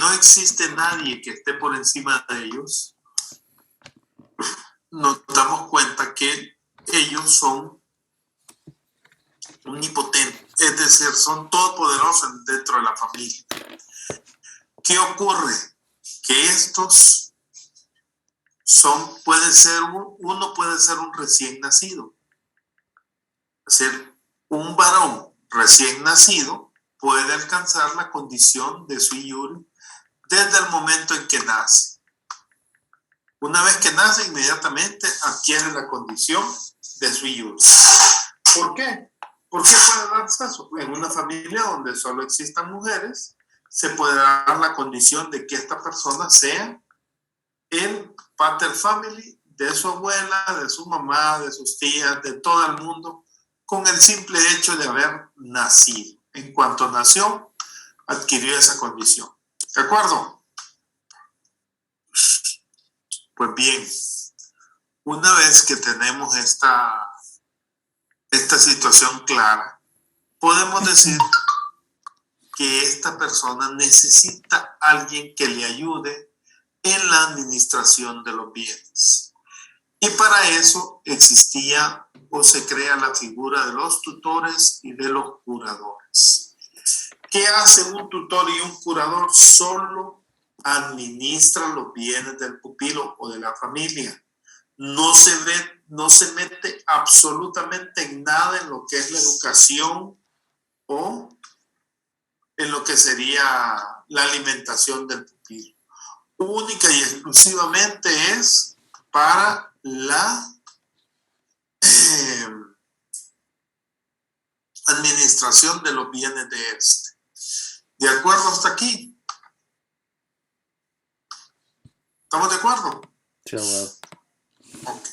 no existe nadie que esté por encima de ellos, nos damos cuenta que ellos son omnipotentes, es decir, son todopoderosos dentro de la familia. ¿Qué ocurre? Que estos uno puede ser un recién nacido. Es decir, un varón recién nacido puede alcanzar la condición de sui iure desde el momento en que nace. Una vez que nace, inmediatamente adquiere la condición de sui iure. ¿Por qué? ¿Por qué puede darse eso? En una familia donde solo existan mujeres, se puede dar la condición de que esta persona sea el pater family de su abuela, de su mamá, de sus tías, de todo el mundo, con el simple hecho de haber nacido. En cuanto nació, adquirió esa condición. ¿De acuerdo? Pues bien, una vez que tenemos esta situación clara, podemos decir que esta persona necesita a alguien que le ayude en la administración de los bienes. Y para eso existía o se crea la figura de los tutores y de los curadores. ¿Qué hace un tutor y un curador? Solo administra los bienes del pupilo o de la familia. No se mete absolutamente en nada en lo que es la educación o en lo que sería la alimentación del pupilo. Única y exclusivamente es para la administración de los bienes de este. ¿De acuerdo hasta aquí? ¿Estamos de acuerdo? Sí, abogado. Ok.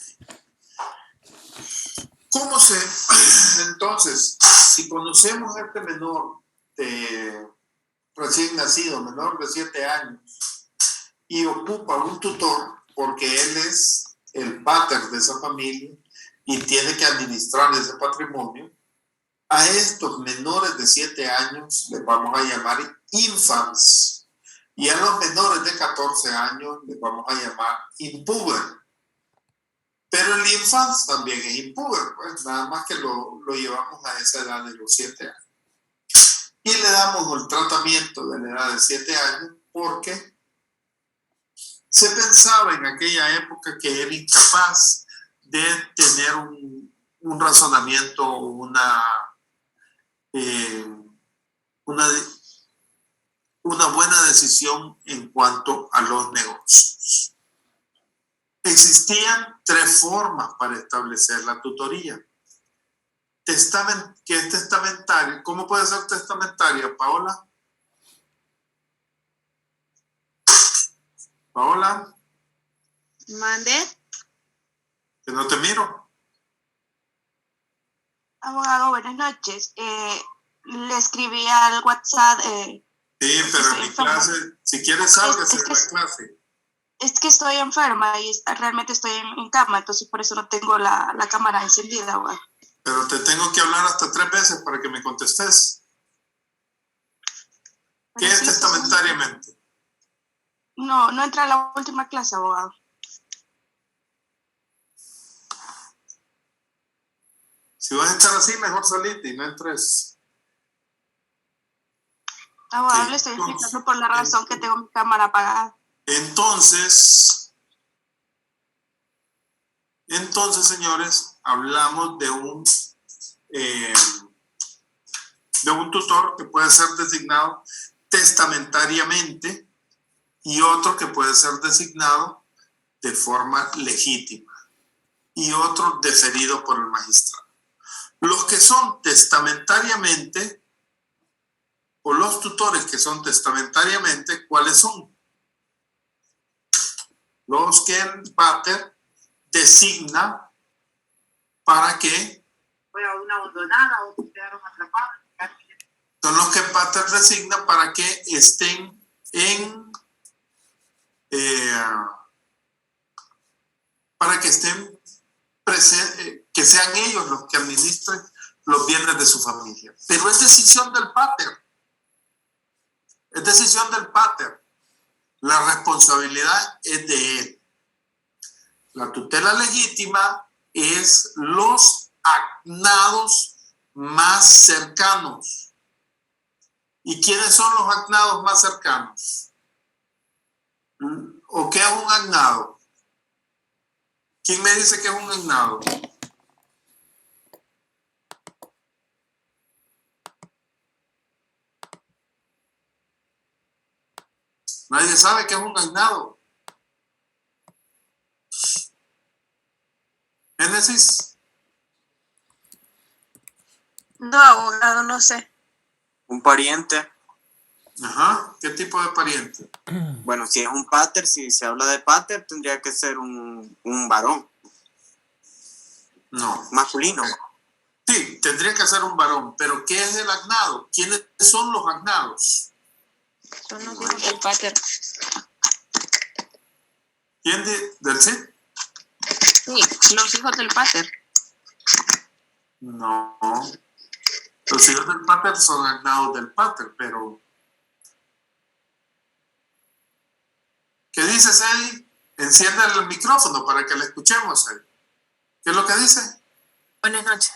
Entonces, si conocemos a este menor recién nacido, menor de 7 años, y ocupa un tutor porque él es el pater de esa familia y tiene que administrar ese patrimonio, a estos menores de 7 años les vamos a llamar infants y a los menores de 14 años les vamos a llamar impuber. Pero el infants también es impuber, pues nada más que lo llevamos a esa edad de los 7 años. Y le damos el tratamiento de la edad de 7 años porque se pensaba en aquella época que era incapaz de tener un razonamiento, una buena decisión en cuanto a los negocios. Existían 3 formas para establecer la tutoría. Que es testamentaria. ¿Cómo puede ser testamentaria, Paola? Paola. Mande. Que no te miro. Abogado, buenas noches. Le escribí al WhatsApp. Sí, pero en mi clase, si quieres sálgase de la clase. Es que estoy enferma y realmente estoy en cama, entonces por eso no tengo la cámara encendida, abogado. Pero te tengo que hablar hasta 3 veces para que me contestes. ¿Qué es testamentariamente? No entra a la última clase, abogado. Si vas a estar así, mejor salite y no entres. Abogado, le estoy explicando por la razón que tengo mi cámara apagada. Entonces, señores, hablamos de un tutor que puede ser designado testamentariamente y otro que puede ser designado de forma legítima y otro deferido por el magistrado. Los que son testamentariamente o los tutores que son testamentariamente, ¿cuáles son? Los que el pater designa para que una abandonada o que quedaron atrapados. Son los que el pater designa para que estén para que estén presentes, que sean ellos los que administren los bienes de su familia. Pero es decisión del pater. Es decisión del pater. La responsabilidad es de él. La tutela legítima es los agnados más cercanos. ¿Y quiénes son los agnados más cercanos? ¿O qué es un agnado? ¿Quién me dice que es un agnado? Nadie sabe qué es un agnado. Génesis. No, abogado, no sé. Un pariente. Ajá. ¿Qué tipo de pariente? Bueno, si es un pater, si se habla de pater, tendría que ser un varón No. masculino. Sí, tendría que ser un varón. Pero ¿qué es el agnado? ¿Quiénes son los agnados? Son los hijos del pater. ¿Quién del Cid? Sí, los hijos del pater. No. Los hijos del pater son agnados del pater, pero... ¿Qué dices, Eddie? Enciende el micrófono para que le escuchemos, Eddie. ¿Qué es lo que dice? Buenas noches.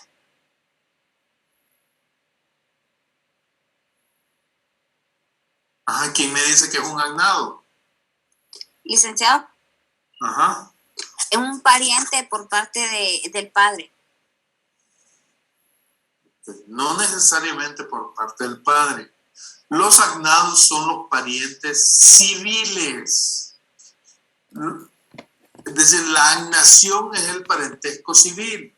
Ajá, ¿quién me dice que es un agnado? Licenciado, Ajá. es un pariente por parte del padre. No necesariamente por parte del padre. Los agnados son los parientes civiles. Es decir, la agnación es el parentesco civil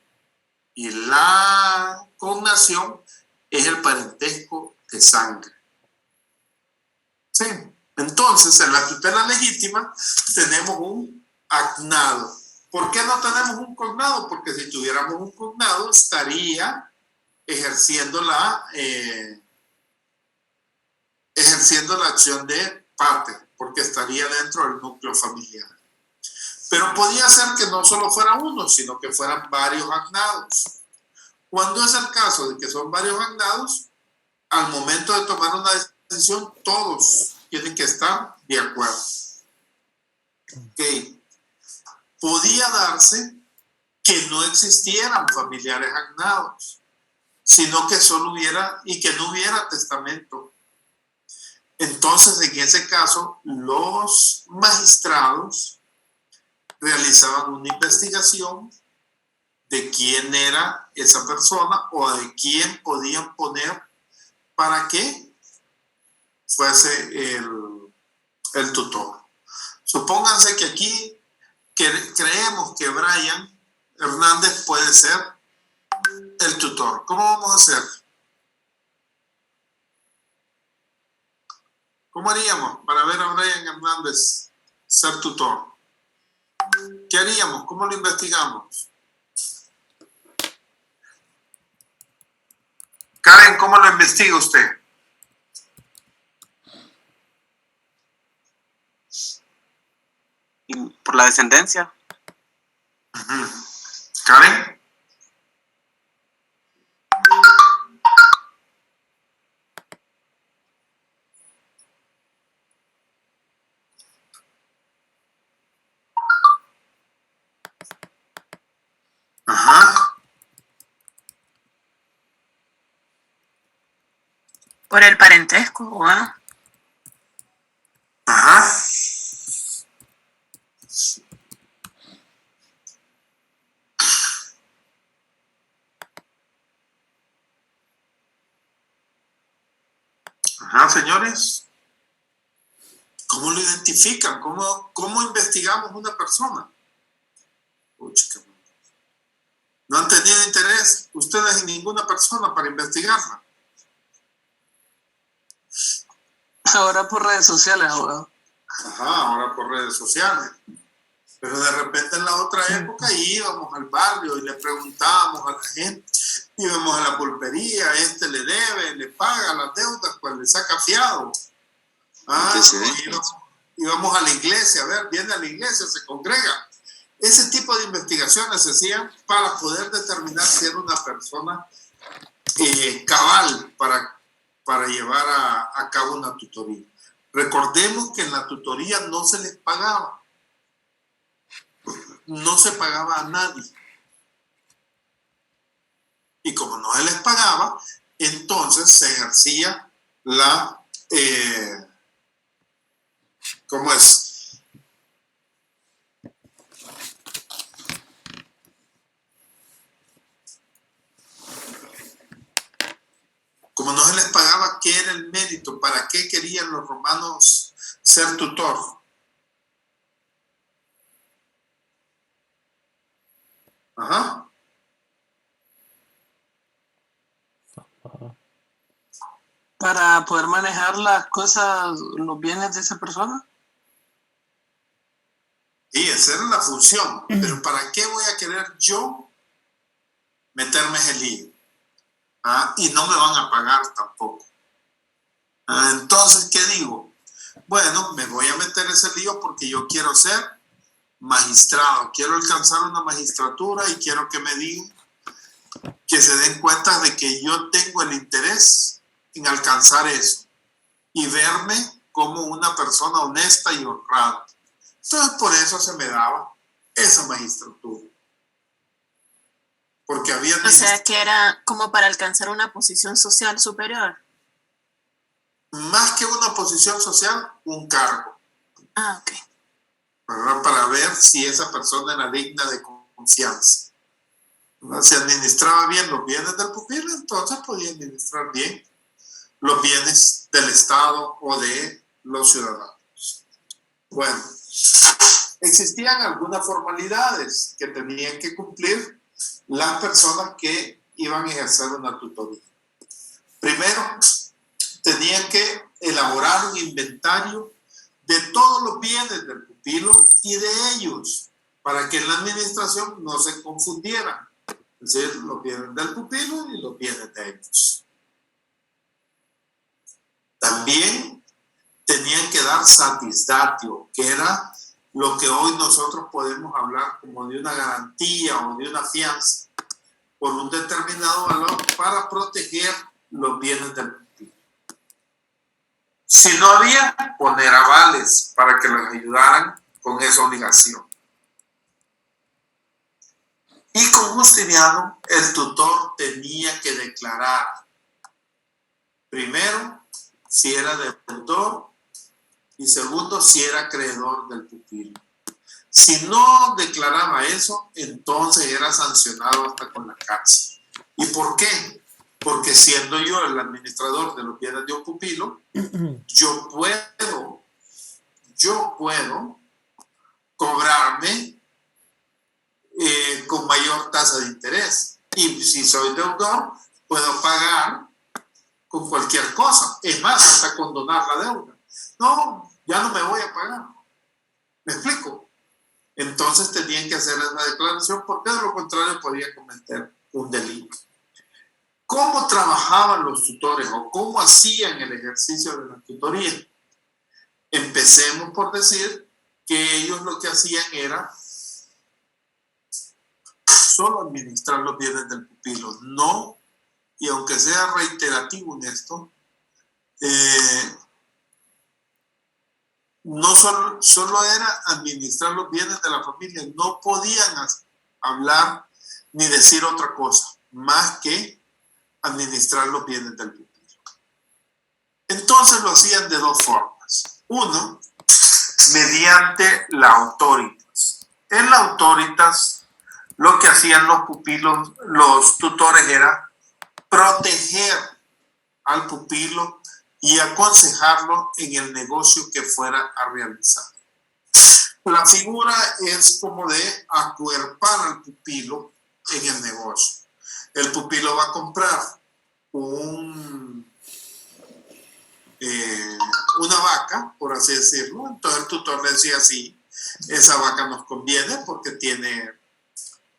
y la cognación es el parentesco de sangre. Sí. Entonces, en la tutela legítima tenemos un agnado. ¿Por qué no tenemos un cognado? Porque si tuviéramos un cognado estaría ejerciendo la acción de pater, porque estaría dentro del núcleo familiar. Pero podía ser que no solo fuera uno, sino que fueran varios agnados. Cuando es el caso de que son varios agnados, al momento de tomar una decisión, todos tienen que estar de acuerdo. Okay. Podía darse que no existieran familiares agnados, sino que solo hubiera y que no hubiera testamento. Entonces, en ese caso, los magistrados realizaban una investigación de quién era esa persona o de quién podían poner para que fuese el tutor. Supónganse que aquí creemos que Brian Hernández puede ser el tutor. ¿Cómo vamos a hacer? ¿Cómo haríamos para ver a Brian Hernández ser tutor? ¿Qué haríamos? ¿Cómo lo investigamos? Karen, ¿cómo lo investiga usted? Por la descendencia. Uh-huh. Karen. Ajá. Por el parentesco, ¿ah? Ajá. Ajá, señores. ¿Cómo lo identifican? ¿Cómo investigamos una persona? Pucha, no han tenido interés ustedes en ninguna persona para investigarla. Ahora por redes sociales, abogado. Ajá, ahora por redes sociales. Pero de repente en la otra época íbamos al barrio y le preguntábamos a la gente, íbamos a la pulpería, le debe, le paga las deudas, pues le saca fiado. Íbamos a la iglesia, a ver, viene a la iglesia, se congrega. Ese tipo de investigaciones se hacían para poder determinar si era una persona cabal para llevar a cabo una tutoría. Recordemos que en la tutoría no se les pagaba. No se pagaba a nadie. Y como no se les pagaba, entonces se ejercía la... ¿cómo es? Como no se les pagaba, ¿qué era el mérito? ¿Para qué querían los romanos ser tutor? Ajá. Para poder manejar las cosas, los bienes de esa persona. Y esa era la función. Pero ¿para qué voy a querer yo meterme en el lío? Y no me van a pagar tampoco. Entonces, ¿qué digo? Bueno, me voy a meter ese lío porque yo quiero ser magistrado, quiero alcanzar una magistratura y quiero que me digan, que se den cuenta de que yo tengo el interés en alcanzar eso y verme como una persona honesta y honrada. Entonces, por eso se me daba esa magistratura. Porque había... O sea, que era como para alcanzar una posición social superior. Más que una posición social, un cargo. Ok. ¿Verdad? Para ver si esa persona era digna de confianza. ¿Verdad? Si administraba bien los bienes del pupilo, entonces podía administrar bien los bienes del Estado o de los ciudadanos. Bueno, existían algunas formalidades que tenían que cumplir las personas que iban a ejercer una tutoría. Primero, tenían que elaborar un inventario de todos los bienes del pupilo y de ellos, para que en la administración no se confundieran. Es decir, los bienes del pupilo y los bienes de ellos. También tenían que dar satisdatio, que era lo que hoy nosotros podemos hablar como de una garantía o de una fianza por un determinado valor para proteger los bienes del pupilo. Si no había, poner avales para que los ayudaran con esa obligación. Y con Justiniano, el tutor tenía que declarar, primero, si era deudor, y segundo, si era acreedor del pupilo. Si no declaraba eso, entonces era sancionado hasta con la cárcel. ¿Y por qué? Porque siendo yo el administrador de los bienes de un pupilo, yo puedo cobrarme con mayor tasa de interés. Y si soy deudor, puedo pagar con cualquier cosa. Es más, hasta condonar la deuda. No, ya no me voy a pagar. ¿Me explico? Entonces tenían que hacer esa declaración porque de lo contrario podía cometer un delito. ¿Cómo trabajaban los tutores o cómo hacían el ejercicio de la tutoría? Empecemos por decir que ellos lo que hacían era solo administrar los bienes del pupilo. No, y aunque sea reiterativo en esto, no solo era administrar los bienes de la familia, no podían hablar ni decir otra cosa más que administrar los bienes del pupilo. Entonces lo hacían de dos formas. Uno, mediante la autoritas. En la autoritas lo que hacían los pupilos, los tutores, era proteger al pupilo y aconsejarlo en el negocio que fuera a realizar. La figura es como de acuerpar al pupilo en el negocio. El pupilo va a comprar una vaca, por así decirlo. Entonces el tutor le decía, sí, esa vaca nos conviene porque tiene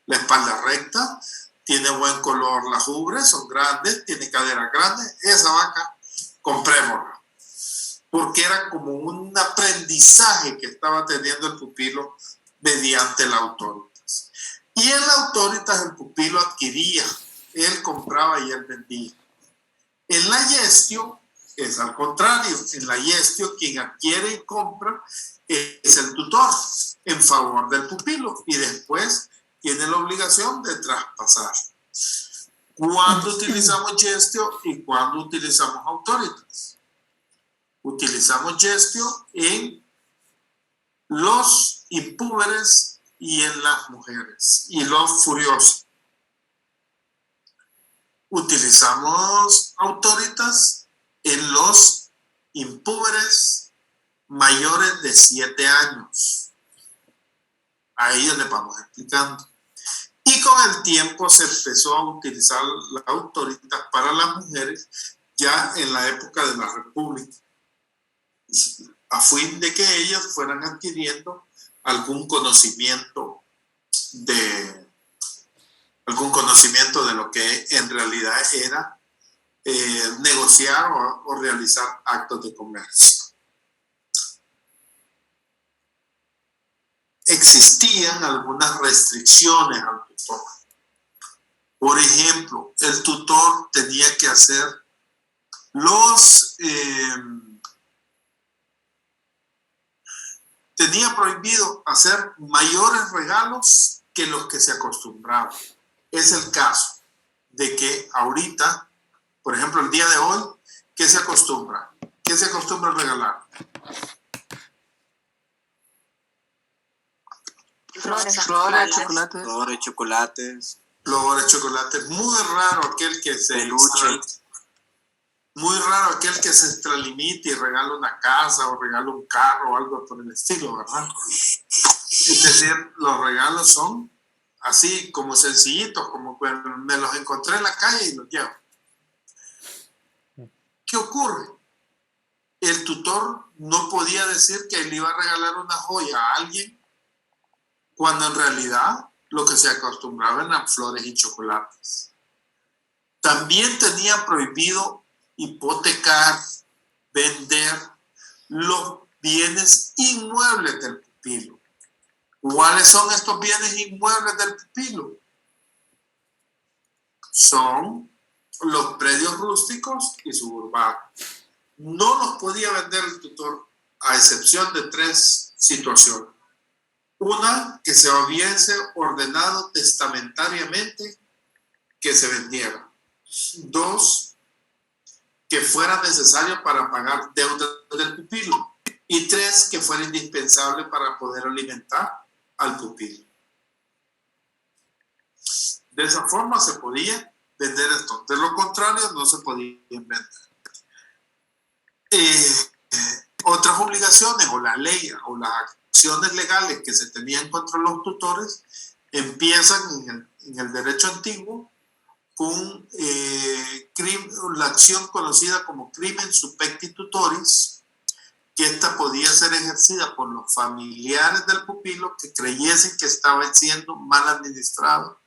la espalda recta, tiene buen color las ubres, son grandes, tiene caderas grandes, esa vaca comprémosla. Porque era como un aprendizaje que estaba teniendo el pupilo mediante la autoritas. Y en la autoritas el pupilo adquiría, él compraba y él vendía. En la gestio es al contrario. En la gestio, quien adquiere y compra es el tutor en favor del pupilo y después tiene la obligación de traspasar. ¿Cuándo utilizamos gestio y cuándo utilizamos autoritas? Utilizamos gestio en los impúberes y en las mujeres y los furiosos. Utilizamos autoritas en los impúberes mayores de 7 años. Ahí les vamos explicando. Y con el tiempo se empezó a utilizar la autoritas para las mujeres ya en la época de la República, a fin de que ellas fueran adquiriendo algún conocimiento de lo que en realidad era negociar o realizar actos de comercio. Existían algunas restricciones al tutor. Por ejemplo, el tutor tenía que hacer tenía prohibido hacer mayores regalos que los que se acostumbraban. Es el caso de que ahorita, por ejemplo, el día de hoy, ¿qué se acostumbra? ¿Qué se acostumbra a regalar? Flores, Flores, chocolates. Flores, chocolates, Flores, chocolates. Muy raro aquel que se peluches. Muy raro aquel que se extralimite y regala una casa o regala un carro o algo por el estilo, ¿verdad? Es decir, los regalos son así como sencillitos, como que me los encontré en la calle y los llevo. ¿Qué ocurre? El tutor no podía decir que le iba a regalar una joya a alguien cuando en realidad lo que se acostumbraba eran flores y chocolates. También tenía prohibido hipotecar, vender los bienes inmuebles del pupilo. ¿Cuáles son estos bienes inmuebles del pupilo? Son los predios rústicos y suburbanos. No los podía vender el tutor a excepción de 3 situaciones. Una, que se hubiese ordenado testamentariamente que se vendiera. 2, que fuera necesario para pagar deudas del pupilo. Y 3, que fuera indispensable para poder alimentar al pupilo. De esa forma se podía vender esto. De lo contrario, no se podía vender. Otras obligaciones o la ley o las acciones legales que se tenían contra los tutores empiezan en el derecho antiguo con la acción conocida como crimen supecti tutoris, que esta podía ser ejercida por los familiares del pupilo que creyesen que estaba siendo mal administrado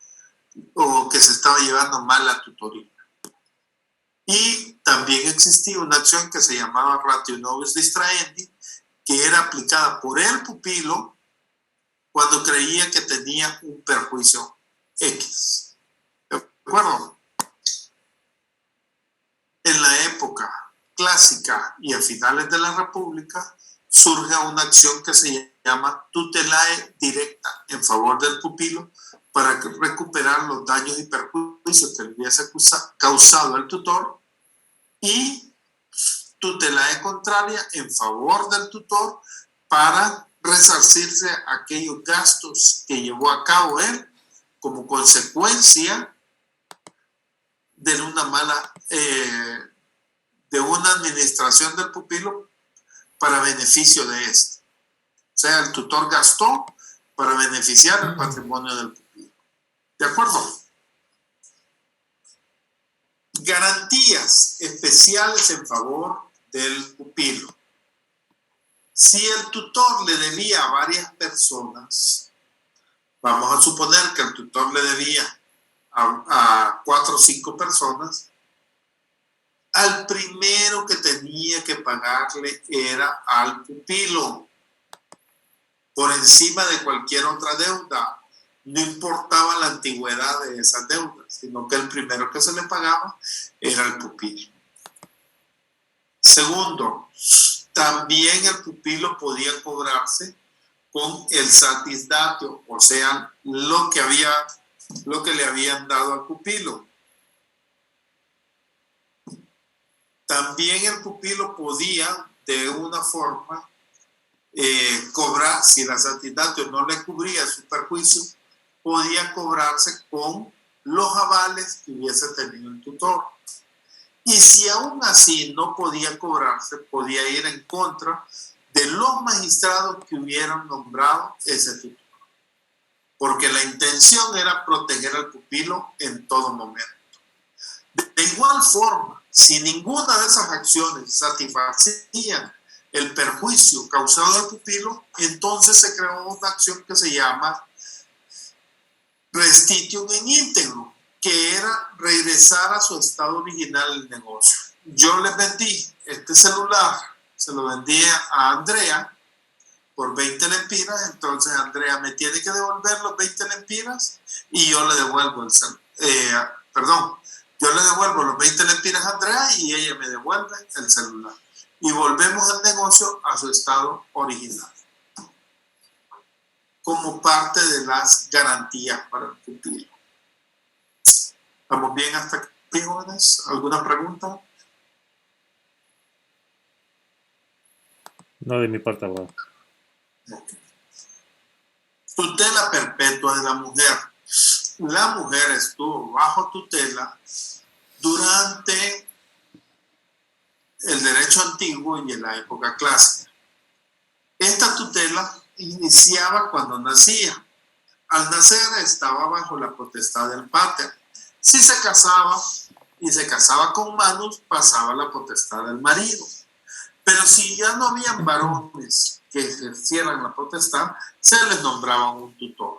o que se estaba llevando mal la tutoría. Y también existía una acción que se llamaba ratio nobis distraendi, que era aplicada por el pupilo cuando creía que tenía un perjuicio X. ¿De acuerdo? En la época clásica y a finales de la República surge una acción que se llama tutelae directa en favor del pupilo para recuperar los daños y perjuicios que le hubiese causado el tutor, y tutelae contraria en favor del tutor para resarcirse aquellos gastos que llevó a cabo él como consecuencia de una mala de una administración del pupilo para beneficio de este. O sea, el tutor gastó para beneficiar el patrimonio del pupilo. ¿De acuerdo? Garantías especiales en favor del pupilo. Si el tutor le debía a varias personas, vamos a suponer que el tutor le debía a 4 o 5 personas, al primero que tenía que pagarle era al pupilo, por encima de cualquier otra deuda. No importaba la antigüedad de esas deudas, sino que el primero que se le pagaba era el pupilo. Segundo, también el pupilo podía cobrarse con el satisdatio, o sea, lo que le habían dado al pupilo. También el pupilo podía, de una forma, cobrar, si la satisdatio no le cubría su perjuicio, podía cobrarse con los avales que hubiese tenido el tutor. Y si aún así no podía cobrarse, podía ir en contra de los magistrados que hubieran nombrado ese tutor. Porque la intención era proteger al pupilo en todo momento. De igual forma, si ninguna de esas acciones satisfacían el perjuicio causado al pupilo, entonces se creó una acción que se llama restitution in íntegro, que era regresar a su estado original el negocio. Yo le vendí este celular, se lo vendí a Andrea por 20 lempiras, entonces Andrea me tiene que devolver los 20 lempiras y yo le devuelvo yo le devuelvo los 20 lempiras a Andrea y ella me devuelve el celular. Y volvemos el negocio a su estado original, como parte de las garantías para el pupilo. ¿Estamos bien hasta aquí, jóvenes? ¿Alguna pregunta? No de mi parte, abogado. Okay. Tutela perpetua de la mujer. La mujer estuvo bajo tutela durante el derecho antiguo y en la época clásica. Esta tutela iniciaba cuando nacía. Al nacer estaba bajo la potestad del pater. Si se casaba y se casaba con manos, pasaba la potestad del marido. Pero si ya no habían varones que ejercieran la potestad, se les nombraba un tutor.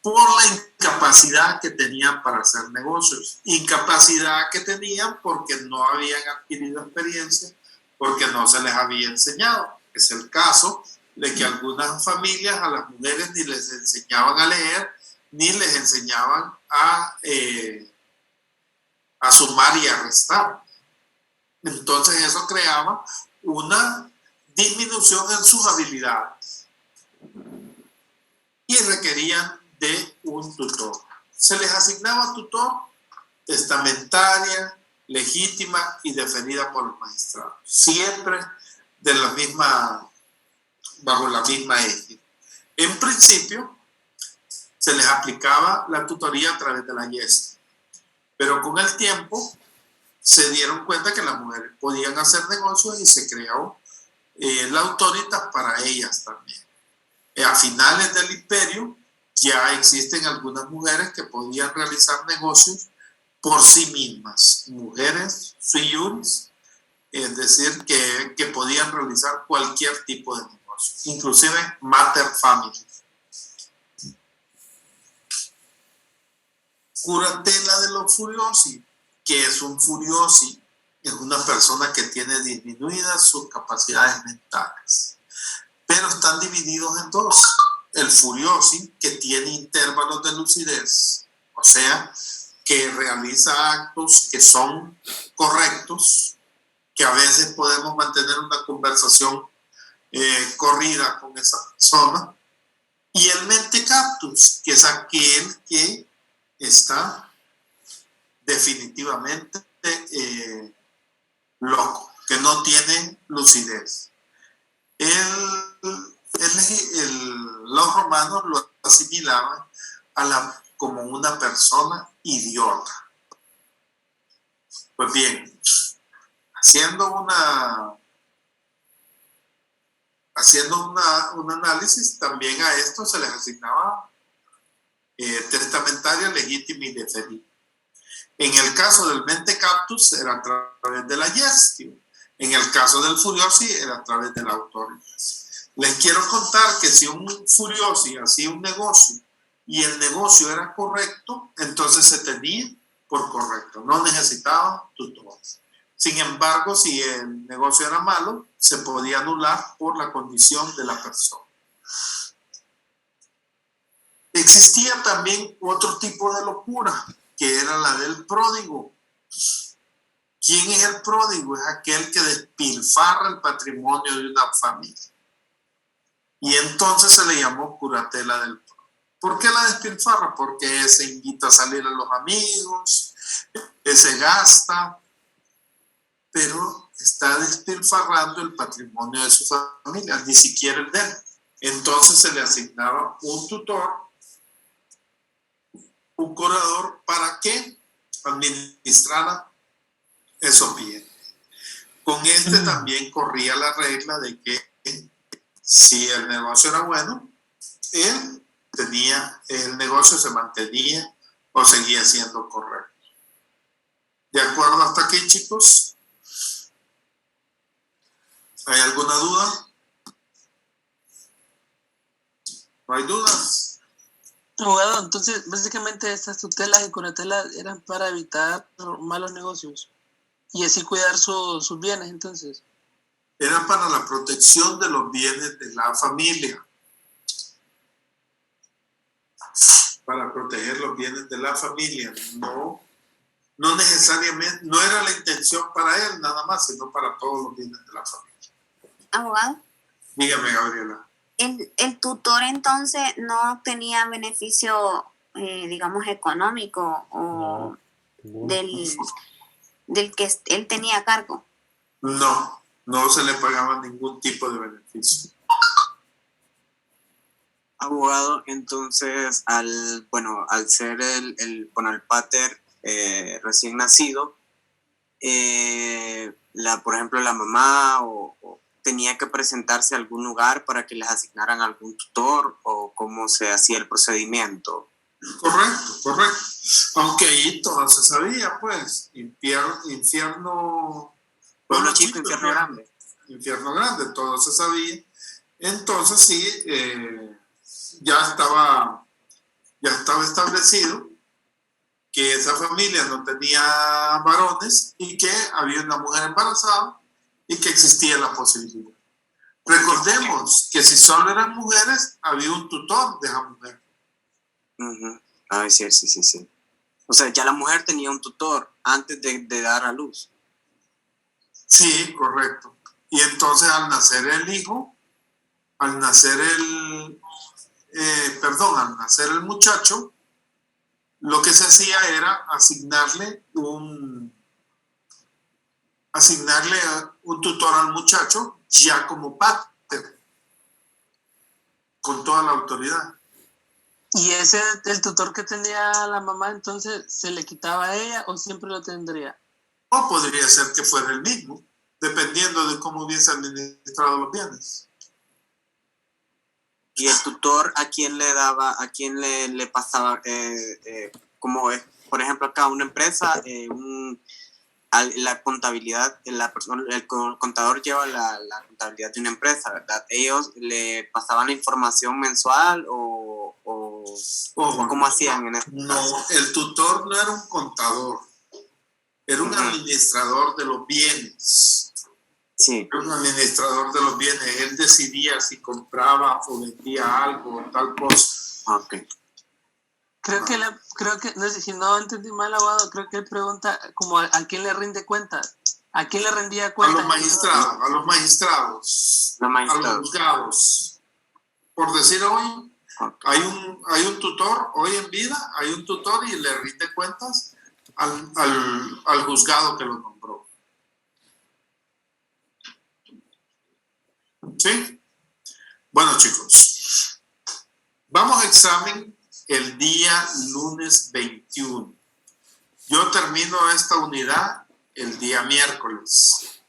Por la incapacidad que tenían para hacer negocios. Incapacidad que tenían porque no habían adquirido experiencia, porque no se les había enseñado. Es el caso de que algunas familias a las mujeres ni les enseñaban a leer, ni les enseñaban a sumar y a restar. Entonces eso creaba una disminución en sus habilidades y requerían de un tutor. Se les asignaba tutor testamentaria, legítima y deferida por los magistrados, siempre bajo la misma égida. En principio, se les aplicaba la tutoría a través de la YES, pero con el tiempo se dieron cuenta que las mujeres podían hacer negocios y se creó la autoridad para ellas también. A finales del imperio ya existen algunas mujeres que podían realizar negocios por sí mismas, mujeres sui juris, es decir, que podían realizar cualquier tipo de negocio, inclusive mater family. Curatela de los furiosi. ¿Qué es un furiosi? Es una persona que tiene disminuidas sus capacidades mentales, pero están divididos en dos. El furiosi, que tiene intervalos de lucidez, o sea, que realiza actos que son correctos, que a veces podemos mantener una conversación corrida con esa persona. Y el mentecaptus, que es aquel que está definitivamente loco, que no tiene lucidez. Los romanos lo asimilaban como una persona idiota. Pues bien, haciendo un análisis, también a esto se les asignaba testamentaria, legítima y deferida. En el caso del mentecaptus era a través de la gestio. En el caso del furiosi era a través de la autoridad. Les quiero contar que si un furiosi hacía un negocio y el negocio era correcto, entonces se tenía por correcto. No necesitaba tutores. Sin embargo, si el negocio era malo, se podía anular por la condición de la persona. Existía también otro tipo de locura, que era la del pródigo. ¿Quién es el pródigo? Es aquel que despilfarra el patrimonio de una familia. Y entonces se le llamó curatela del pródigo. ¿Por qué la despilfarra? Porque se invita a salir a los amigos, se gasta, pero está despilfarrando el patrimonio de su familia, ni siquiera el de él. Entonces se le asignaba un tutor, un curador, para que administrara esos bienes. Con este también corría la regla de que si el negocio era bueno, el negocio se mantenía o seguía siendo correcto. ¿De acuerdo hasta aquí, chicos? ¿Hay alguna duda? ¿No hay dudas? Abogado, entonces básicamente estas tutelas y curatelas eran para evitar malos negocios y así cuidar sus bienes, entonces. Era para la protección de los bienes de la familia. Para proteger los bienes de la familia. No necesariamente, no era la intención para él nada más, sino para todos los bienes de la familia. Abogado, Dígame, Gabriela. el tutor entonces no tenía beneficio, digamos, económico o del que él tenía a cargo. No se le pagaba ningún tipo de beneficio. Abogado, entonces, al ser el pater recién nacido, por ejemplo, la mamá o tenía que presentarse a algún lugar para que les asignaran algún tutor, o cómo se hacía el procedimiento. Correcto. Aunque ahí todo se sabía, pues. Infierno... Pueblo chico, infierno grande. Infierno grande, todo se sabía. Entonces sí, ya estaba establecido que esa familia no tenía varones y que había una mujer embarazada y que existía la posibilidad. Recordemos que si solo eran mujeres, había un tutor de esa mujer. Uh-huh. Ay, sí. O sea, ya la mujer tenía un tutor antes de dar a luz. Sí, correcto. Y entonces al nacer el muchacho, lo que se hacía era asignarle un tutor al muchacho ya como pater, con toda la autoridad. ¿Y el tutor que tenía la mamá entonces se le quitaba a ella o siempre lo tendría? O podría ser que fuera el mismo, dependiendo de cómo hubiese administrado los bienes. ¿Y el tutor a quién le daba, a quién le pasaba, como es, por ejemplo, acá una empresa, la contabilidad, el contador lleva la contabilidad de una empresa, ¿verdad? ¿Ellos le pasaban la información mensual o cómo hacían en este caso? No, el tutor no era un contador, era un administrador de los bienes. Sí. Era un administrador de los bienes. Él decidía si compraba o vendía algo o tal cosa. Ok. Creo que, no sé si no entendí mal, abogado, creo que él pregunta como a quién le rinde cuenta, a quién le rendía cuenta. A los magistrados, a los juzgados. Por decir hoy, hay un tutor, hoy en vida, hay un tutor y le rinde cuentas al juzgado que lo nombró. ¿Sí? Bueno, chicos, vamos a examen el día lunes 21. Yo termino esta unidad el día miércoles.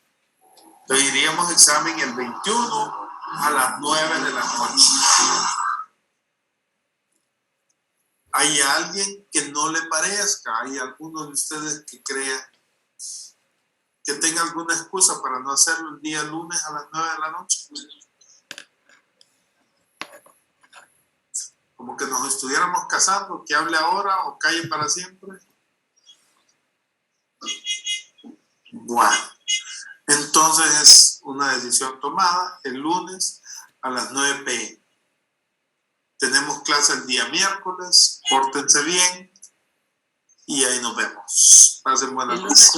Entonces iríamos a examen el 21 a las 9 de la noche. ¿Hay alguien que no le parezca? ¿Hay alguno de ustedes que crea que tenga alguna excusa para no hacerlo el día lunes a las 9 de la noche? Como que nos estuviéramos casando, que hable ahora o calle para siempre. Bueno, entonces es una decisión tomada el lunes a las 9 p.m. Tenemos clase el día miércoles, pórtense bien y ahí nos vemos. Pasen buenas noches.